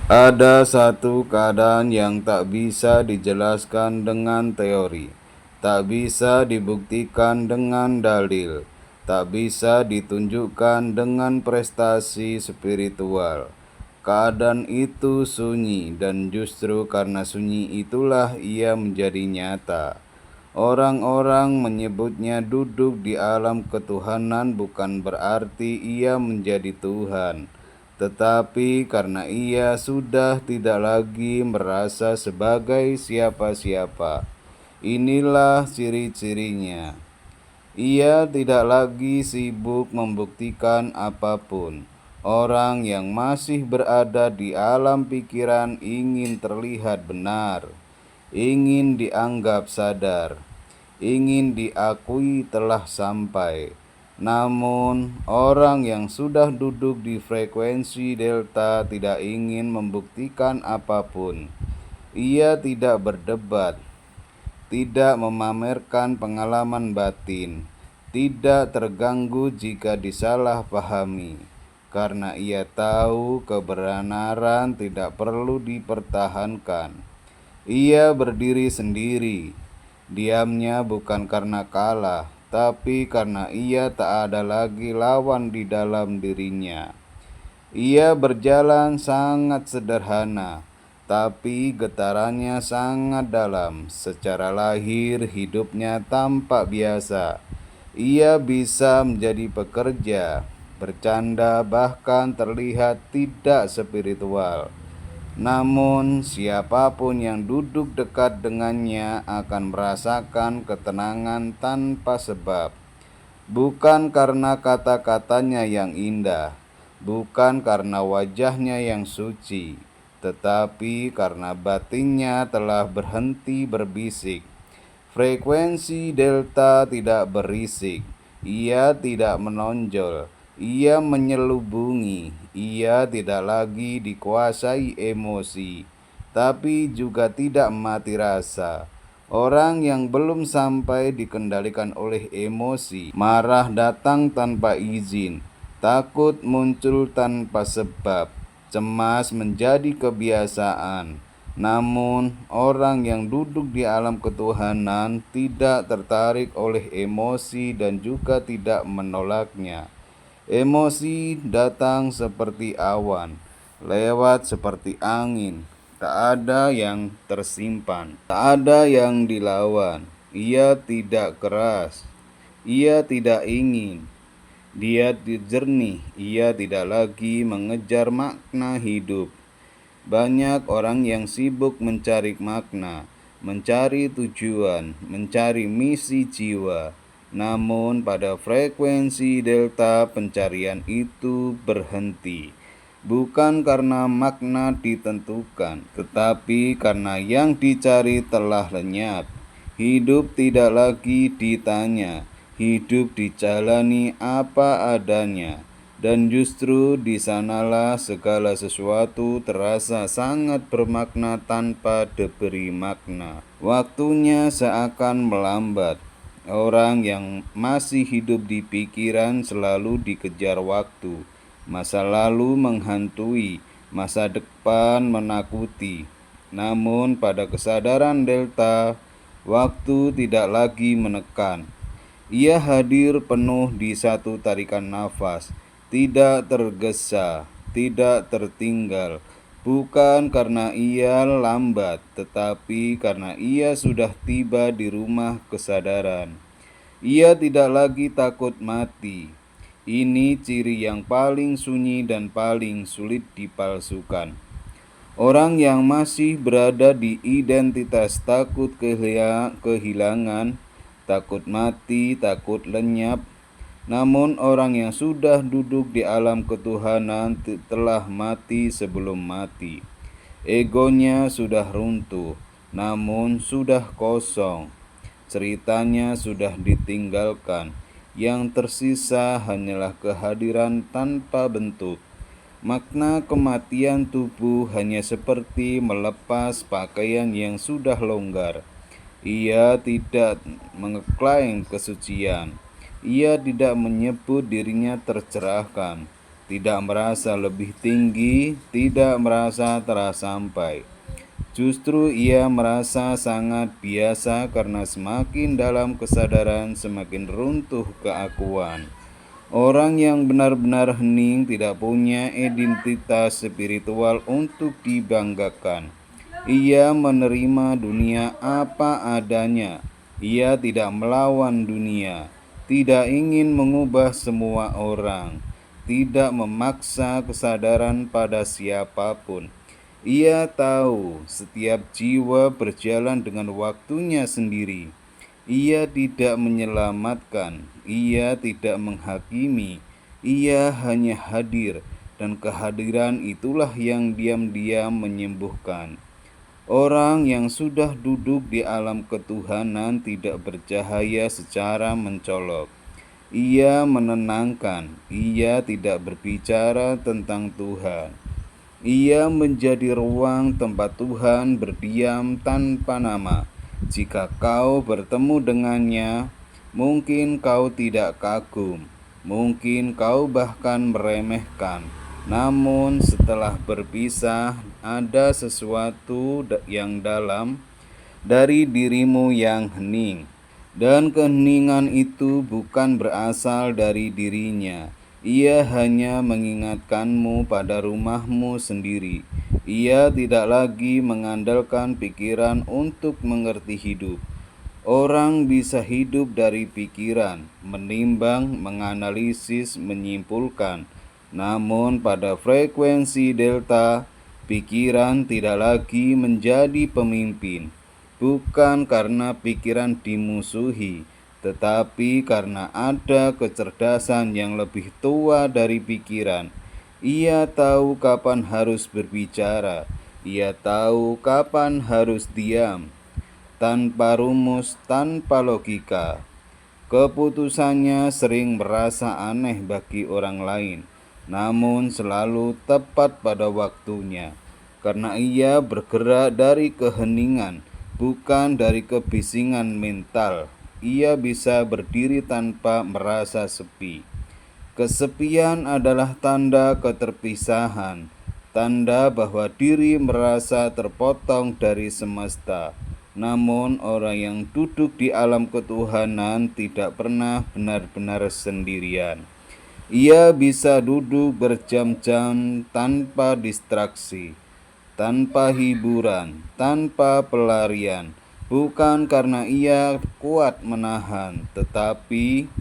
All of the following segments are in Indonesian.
Ada satu keadaan yang tak bisa dijelaskan dengan teori, tak bisa dibuktikan dengan dalil, tak bisa ditunjukkan dengan prestasi spiritual. Keadaan itu sunyi, dan justru karena sunyi itulah ia menjadi nyata. Orang-orang menyebutnya duduk di alam ketuhanan, bukan berarti ia menjadi Tuhan, tetapi karena ia sudah tidak lagi merasa sebagai siapa-siapa. Inilah ciri-cirinya. Ia tidak lagi sibuk membuktikan apapun. Orang yang masih berada di alam pikiran ingin terlihat benar, ingin dianggap sadar, ingin diakui telah sampai. Namun, orang yang sudah duduk di frekuensi delta tidak ingin membuktikan apapun. Ia tidak berdebat, tidak memamerkan pengalaman batin, tidak terganggu jika disalahpahami, karena ia tahu kebenaran tidak perlu dipertahankan. Ia berdiri sendiri, diamnya bukan karena kalah, tapi karena ia tak ada lagi lawan di dalam dirinya. Ia berjalan sangat sederhana, tapi getarannya sangat dalam. Secara lahir, hidupnya tampak biasa. Ia bisa menjadi pekerja, bercanda, bahkan terlihat tidak spiritual. Namun, siapapun yang duduk dekat dengannya akan merasakan ketenangan tanpa sebab. Bukan karena kata-katanya yang indah, bukan karena wajahnya yang suci, tetapi karena batinnya telah berhenti berbisik. Frekuensi delta tidak berisik, ia tidak menonjol, ia menyelubungi, ia tidak lagi dikuasai emosi, tapi juga tidak mati rasa. Orang yang belum sampai dikendalikan oleh emosi, marah datang tanpa izin, takut muncul tanpa sebab, cemas menjadi kebiasaan. Namun, orang yang duduk di alam ketuhanan tidak tertarik oleh emosi dan juga tidak menolaknya. Emosi datang seperti awan, lewat seperti angin. Tak ada yang tersimpan, tak ada yang dilawan. Ia tidak keras, ia tidak ingin. Dia jernih, ia tidak lagi mengejar makna hidup. Banyak orang yang sibuk mencari makna, mencari tujuan, mencari misi jiwa. Namun pada frekuensi delta pencarian itu berhenti. Bukan karena makna ditentukan, tetapi karena yang dicari telah lenyap. Hidup tidak lagi ditanya, hidup dijalani apa adanya. Dan justru di sanalah segala sesuatu terasa sangat bermakna tanpa diberi makna. Waktunya seakan melambat. Orang yang masih hidup di pikiran selalu dikejar waktu. Masa lalu menghantui, masa depan menakuti. Namun pada kesadaran delta, waktu tidak lagi menekan. Ia hadir penuh di satu tarikan nafas, tidak tergesa, tidak tertinggal, bukan karena ia lambat, tetapi karena ia sudah tiba di rumah kesadaran. Ia tidak lagi takut mati. Ini ciri yang paling sunyi dan paling sulit dipalsukan. Orang yang masih berada di identitas takut kehilangan, takut mati, takut lenyap. Namun orang yang sudah duduk di alam ketuhanan telah mati sebelum mati. Egonya sudah runtuh, namun sudah kosong. Ceritanya sudah ditinggalkan. Yang tersisa hanyalah kehadiran tanpa bentuk. Makna kematian tubuh hanya seperti melepas pakaian yang sudah longgar. Ia tidak mengeklaim kesucian. Ia tidak menyebut dirinya tercerahkan. tidak merasa lebih tinggi, tidak merasa telah sampai. Justru ia merasa sangat biasa karena semakin dalam kesadaran, semakin runtuh keakuan. Orang yang benar-benar hening tidak punya identitas spiritual untuk dibanggakan. Ia menerima dunia apa adanya. Ia tidak melawan dunia, tidak ingin mengubah semua orang, tidak memaksa kesadaran pada siapapun. Ia tahu setiap jiwa berjalan dengan waktunya sendiri. Ia tidak menyelamatkan, ia tidak menghakimi, ia hanya hadir, dan kehadiran itulah yang diam-diam menyembuhkan. Orang yang sudah duduk di alam ketuhanan tidak bercahaya secara mencolok. Ia menenangkan, ia tidak berbicara tentang Tuhan. Ia menjadi ruang tempat Tuhan berdiam tanpa nama. Jika kau bertemu dengannya, mungkin kau tidak kagum, mungkin kau bahkan meremehkan. Namun setelah berpisah, ada sesuatu yang dalam dari dirimu yang hening. Dan keheningan itu bukan berasal dari dirinya. Ia hanya mengingatkanmu pada rumahmu sendiri. Ia tidak lagi mengandalkan pikiran untuk mengerti hidup. Orang bisa hidup dari pikiran, menimbang, menganalisis, menyimpulkan. Namun pada frekuensi delta, pikiran tidak lagi menjadi pemimpin. Bukan karena pikiran dimusuhi, tetapi karena ada kecerdasan yang lebih tua dari pikiran. Ia tahu kapan harus berbicara, ia tahu kapan harus diam, tanpa rumus, tanpa logika. Keputusannya sering merasa aneh bagi orang lain, namun selalu tepat pada waktunya, karena ia bergerak dari keheningan, bukan dari kebisingan mental. Ia bisa berdiri tanpa merasa sepi. Kesepian adalah tanda keterpisahan, tanda bahwa diri merasa terpotong dari semesta. Namun orang yang duduk di alam ketuhanan tidak pernah benar-benar sendirian. Ia bisa duduk berjam-jam tanpa distraksi, tanpa hiburan, tanpa pelarian, bukan karena ia kuat menahan, tetapi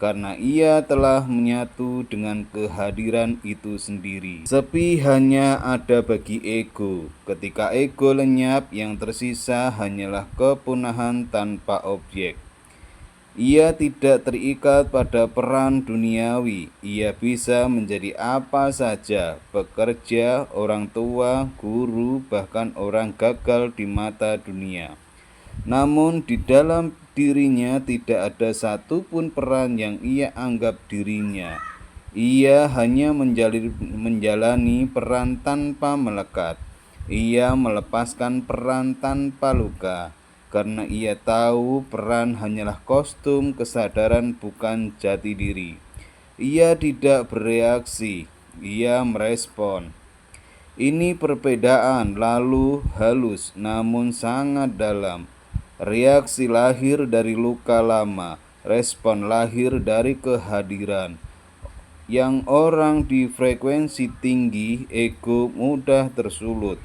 karena ia telah menyatu dengan kehadiran itu sendiri. Sepi hanya ada bagi ego. Ketika ego lenyap, yang tersisa hanyalah kepunahan tanpa objek. Ia tidak terikat pada peran duniawi. Ia bisa menjadi apa saja, pekerja, orang tua, guru, bahkan orang gagal di mata dunia. Namun di dalam dirinya tidak ada satupun peran yang ia anggap dirinya. Ia hanya menjalani peran tanpa melekat. Ia melepaskan peran tanpa luka. Karena ia tahu peran hanyalah kostum kesadaran, bukan jati diri. Ia tidak bereaksi, ia merespon. Ini perbedaan lalu halus namun sangat dalam. Reaksi lahir dari luka lama, respon lahir dari kehadiran. Yang orang di frekuensi tinggi, ego mudah tersulut,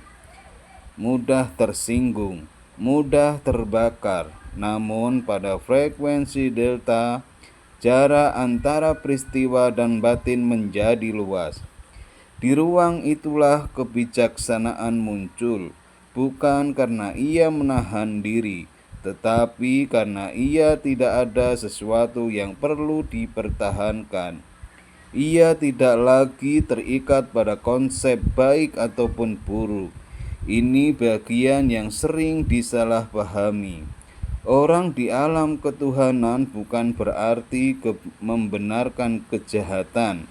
mudah tersinggung, mudah terbakar. Namun pada frekuensi delta, jarak antara peristiwa dan batin menjadi luas. Di ruang itulah kebijaksanaan muncul, bukan karena ia menahan diri, tetapi karena ia tidak ada sesuatu yang perlu dipertahankan. Ia tidak lagi terikat pada konsep baik ataupun buruk. Ini bagian yang sering disalahpahami. Orang di alam ketuhanan bukan berarti membenarkan kejahatan,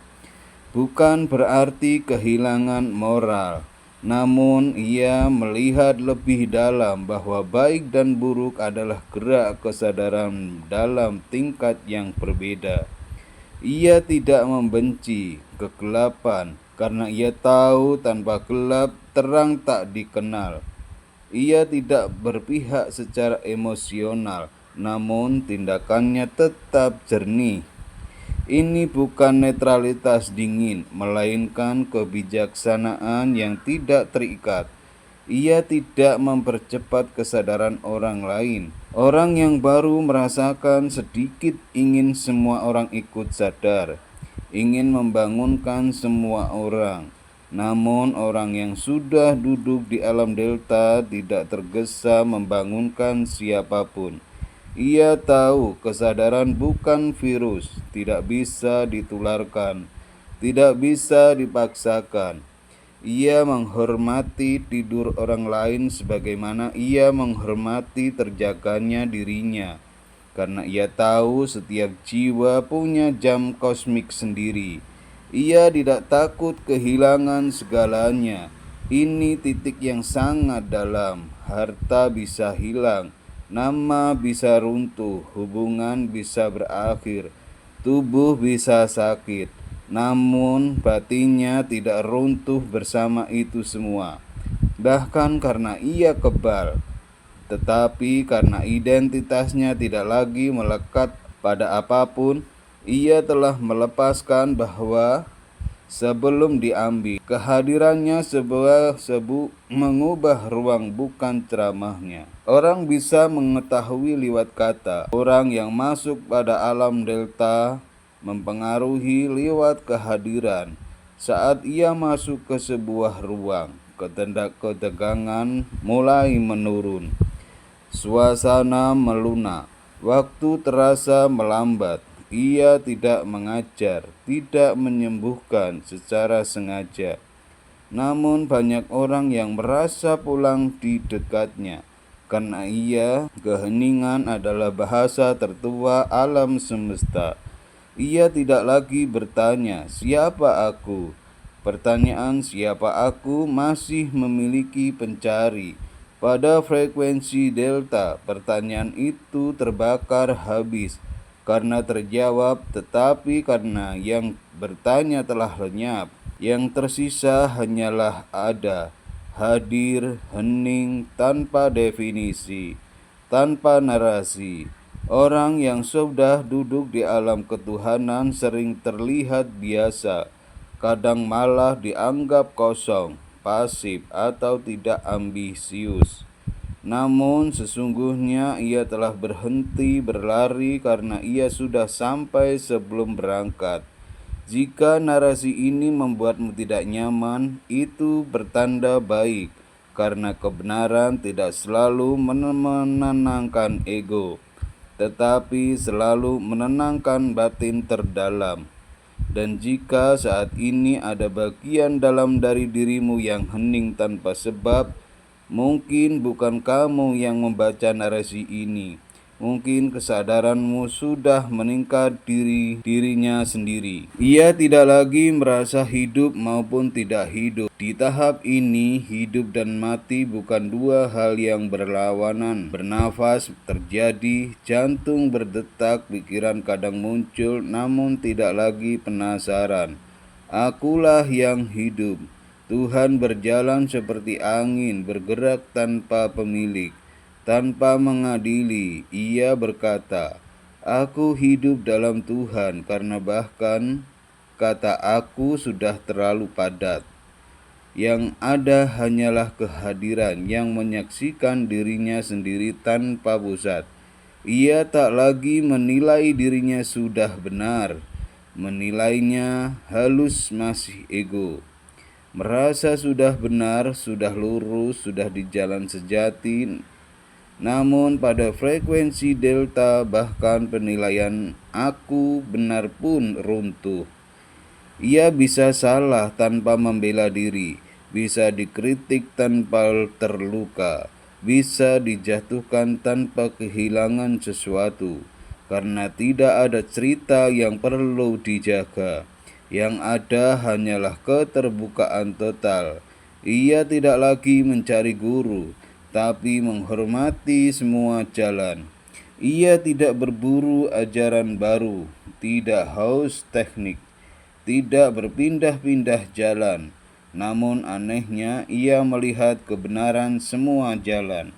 bukan berarti kehilangan moral. Namun ia melihat lebih dalam bahwa baik dan buruk adalah gerak kesadaran dalam tingkat yang berbeda. Ia tidak membenci kegelapan, karena ia tahu tanpa gelap terang tak dikenal. Ia tidak berpihak secara emosional, namun tindakannya tetap jernih. Ini bukan netralitas dingin, melainkan kebijaksanaan yang tidak terikat. Ia tidak mempercepat kesadaran orang lain. Orang yang baru merasakan sedikit ingin semua orang ikut sadar, ingin membangunkan semua orang. Namun orang yang sudah duduk di alam delta tidak tergesa membangunkan siapapun. Ia tahu kesadaran bukan virus, tidak bisa ditularkan, tidak bisa dipaksakan. Ia menghormati tidur orang lain sebagaimana ia menghormati terjaganya dirinya, karena ia tahu setiap jiwa punya jam kosmik sendiri. Ia tidak takut kehilangan segalanya. Ini titik yang sangat dalam. Harta bisa hilang, nama bisa runtuh, hubungan bisa berakhir, tubuh bisa sakit, namun batinnya tidak runtuh bersama itu semua. Bahkan karena ia kebal, tetapi karena identitasnya tidak lagi melekat pada apapun, ia telah melepaskan bahwa sebelum diambil, kehadirannya mengubah ruang bukan ceramahnya. Orang bisa mengetahui lewat kata. Orang yang masuk pada alam delta mempengaruhi lewat kehadiran. Saat ia masuk ke sebuah ruang, ketegangan mulai menurun. Suasana melunak, waktu terasa melambat. Ia tidak mengajar, tidak menyembuhkan secara sengaja. Namun banyak orang yang merasa pulang di dekatnya, karena keheningan adalah bahasa tertua alam semesta. Ia tidak lagi bertanya, "Siapa aku?" Pertanyaan "siapa aku" masih memiliki pencari. Pada frekuensi delta, pertanyaan itu terbakar habis karena terjawab, tetapi karena yang bertanya telah lenyap, yang tersisa hanyalah ada, hadir, hening, tanpa definisi, tanpa narasi. Orang yang sudah duduk di alam ketuhanan sering terlihat biasa, kadang malah dianggap kosong, pasif, atau tidak ambisius. Namun sesungguhnya ia telah berhenti berlari karena ia sudah sampai sebelum berangkat. Jika narasi ini membuatmu tidak nyaman, itu bertanda baik, karena kebenaran tidak selalu menenangkan ego, tetapi selalu menenangkan batin terdalam. Dan jika saat ini ada bagian dalam dari dirimu yang hening tanpa sebab, mungkin bukan kamu yang membaca narasi ini. Mungkin kesadaranmu sudah meningkat dirinya sendiri. Ia tidak lagi merasa hidup maupun tidak hidup. Di tahap ini, hidup dan mati bukan dua hal yang berlawanan. Bernafas terjadi, jantung berdetak, pikiran kadang muncul, namun tidak lagi penasaran. Akulah yang hidup. Tuhan berjalan seperti angin, bergerak tanpa pemilik, tanpa mengadili. Ia berkata, "Aku hidup dalam Tuhan," karena bahkan kata "aku" sudah terlalu padat. Yang ada hanyalah kehadiran yang menyaksikan dirinya sendiri tanpa pusat. Ia tak lagi menilai dirinya sudah benar, menilainya halus masih ego. Merasa sudah benar, sudah lurus, sudah di jalan sejati. Namun pada frekuensi delta bahkan penilaian aku benar pun runtuh. Ia bisa salah tanpa membela diri, bisa dikritik tanpa terluka, bisa dijatuhkan tanpa kehilangan sesuatu, karena tidak ada cerita yang perlu dijaga. Yang ada hanyalah keterbukaan total. Ia tidak lagi mencari guru, tapi menghormati semua jalan. Ia tidak berburu ajaran baru, tidak haus teknik, tidak berpindah-pindah jalan. Namun anehnya ia melihat kebenaran semua jalan.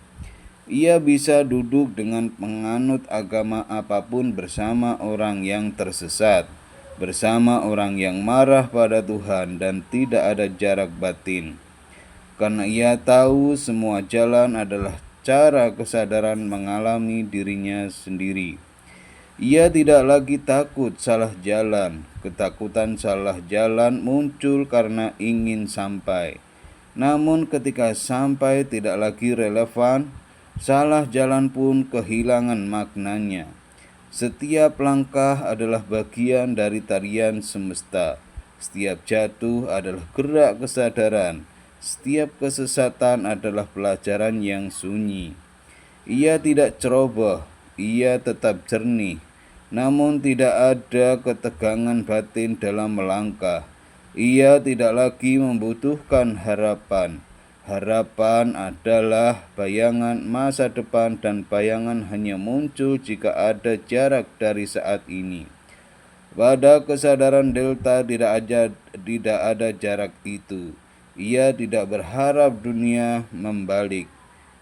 Ia bisa duduk dengan penganut agama apapun bersama orang yang tersesat, bersama orang yang marah pada Tuhan dan tidak ada jarak batin. Karena ia tahu semua jalan adalah cara kesadaran mengalami dirinya sendiri. Ia tidak lagi takut salah jalan. Ketakutan salah jalan muncul karena ingin sampai. Namun ketika sampai tidak lagi relevan, salah jalan pun kehilangan maknanya. Setiap langkah adalah bagian dari tarian semesta. Setiap jatuh adalah gerak kesadaran. Setiap kesesatan adalah pelajaran yang sunyi. Ia tidak ceroboh, ia tetap jernih. Namun tidak ada ketegangan batin dalam melangkah. Ia tidak lagi membutuhkan harapan. Harapan adalah bayangan masa depan dan bayangan hanya muncul jika ada jarak dari saat ini. Pada kesadaran delta tidak ada jarak itu. Ia tidak berharap dunia membalik,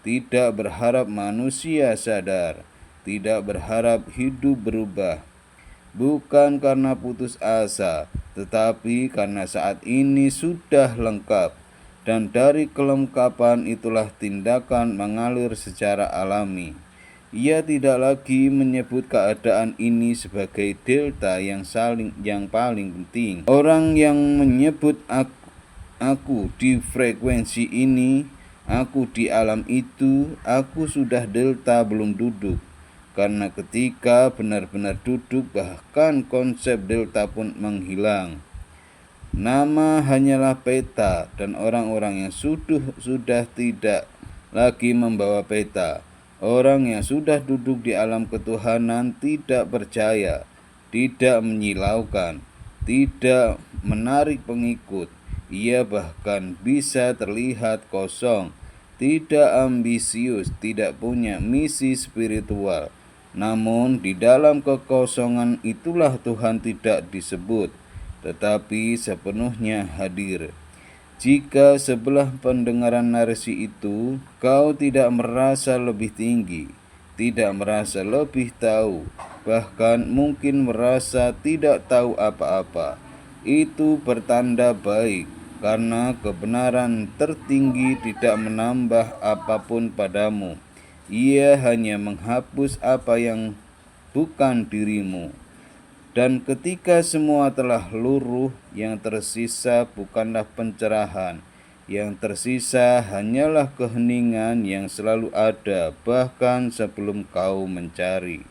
tidak berharap manusia sadar, tidak berharap hidup berubah. Bukan karena putus asa, tetapi karena saat ini sudah lengkap. Dan dari kelengkapan itulah tindakan mengalir secara alami. Ia tidak lagi menyebut keadaan ini sebagai delta yang paling penting. Orang yang menyebut aku di frekuensi ini, aku di alam itu, aku sudah delta belum duduk. Karena ketika benar-benar duduk, bahkan konsep delta pun menghilang. Nama hanyalah peta, dan orang-orang yang sudah tidak lagi membawa peta. Orang yang sudah duduk di alam ketuhanan tidak percaya, tidak menyilaukan, tidak menarik pengikut. Ia bahkan bisa terlihat kosong, tidak ambisius, tidak punya misi spiritual. Namun di dalam kekosongan itulah Tuhan tidak disebut, tetapi sepenuhnya hadir. Jika sebelah pendengaran narasi itu kau tidak merasa lebih tinggi, tidak merasa lebih tahu, bahkan mungkin merasa tidak tahu apa-apa, itu bertanda baik, karena kebenaran tertinggi tidak menambah apapun padamu. Ia hanya menghapus apa yang bukan dirimu. Dan ketika semua telah luruh, yang tersisa bukanlah pencerahan. Yang tersisa hanyalah keheningan yang selalu ada, bahkan sebelum kau mencari.